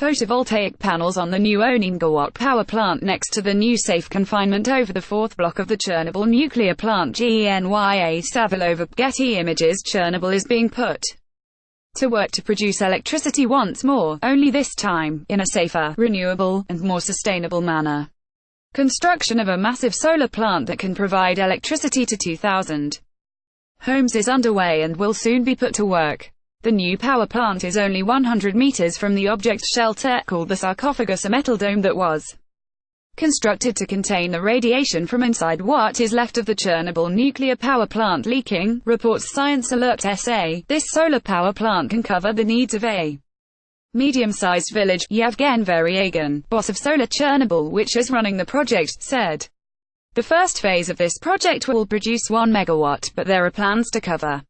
photovoltaic panels on the new onemegawatt power plant next to the new Safe Confinement over the fourth block of the Chernobyl nuclear plant. GENYA SAVILOVAFPGetty Images Chernobyl is being put to work to produce electricity once more, only this time, in a safer, renewable, and more sustainable manner. Construction of a massive solar plant that can provide electricity to 2,000 homes is underway and will soon be put to work. The new power plant is only 100 meters from the object shelter, called the Sarcophagus, a metal dome that was constructed to contain the radiation from inside what is left of the Chernobyl nuclear power plant leaking, reports Science Alert SA. This solar power plant can cover the needs of a medium-sized village. Yevgen Varyagin, boss of Solar Chernobyl, which is running the project, said, "The first phase of this project will produce 1 megawatt, but there are plans to cover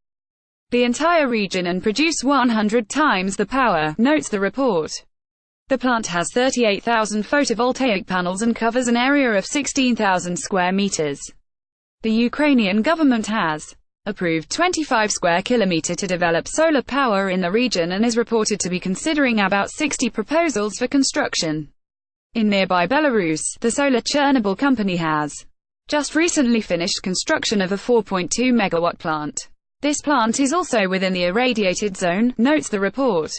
the entire region and produce 100 times the power," notes the report. The plant has 38,000 photovoltaic panels and covers an area of 16,000 square meters. The Ukrainian government has approved 25 square kilometers to develop solar power in the region and is reported to be considering about 60 proposals for construction. In nearby Belarus, the Solar Chernobyl company has just recently finished construction of a 4.2 megawatt plant. This plant is also within the irradiated zone, notes the report.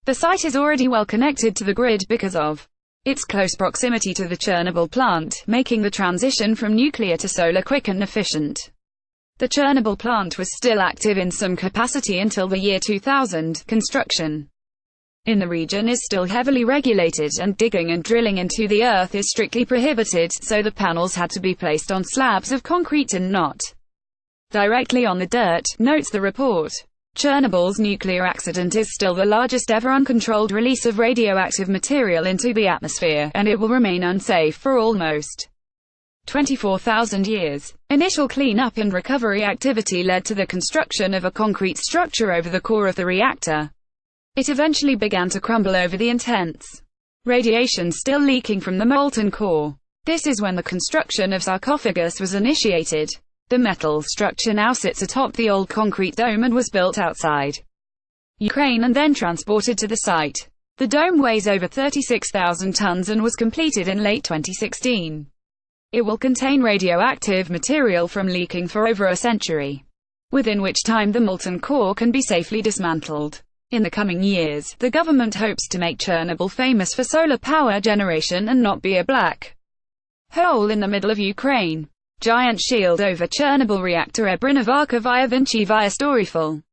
The site is already well connected to the grid because of its close proximity to the Chernobyl plant, making the transition from nuclear to solar quick and efficient. The Chernobyl plant was still active in some capacity until the year 2000. Construction in the region is still heavily regulated, and digging and drilling into the earth is strictly prohibited, so the panels had to be placed on slabs of concrete and not directly on the dirt, notes the report. Chernobyl's nuclear accident is still the largest ever uncontrolled release of radioactive material into the atmosphere, and it will remain unsafe for almost 24,000 years. Initial cleanup and recovery activity led to the construction of a concrete structure over the core of the reactor. It eventually began to crumble over the intense radiation still leaking from the molten core. This is when the construction of Sarcophagus was initiated. The metal structure now sits atop the old concrete dome and was built outside Ukraine and then transported to the site. The dome weighs over 36,000 tons and was completed in late 2016. It will contain radioactive material from leaking for over a century, within which time the molten core can be safely dismantled. In the coming years, the government hopes to make Chernobyl famous for solar power generation and not be a black hole in the middle of Ukraine. Giant shield over Chernobyl reactor. Ebrinovarka via Vinci via Storyful.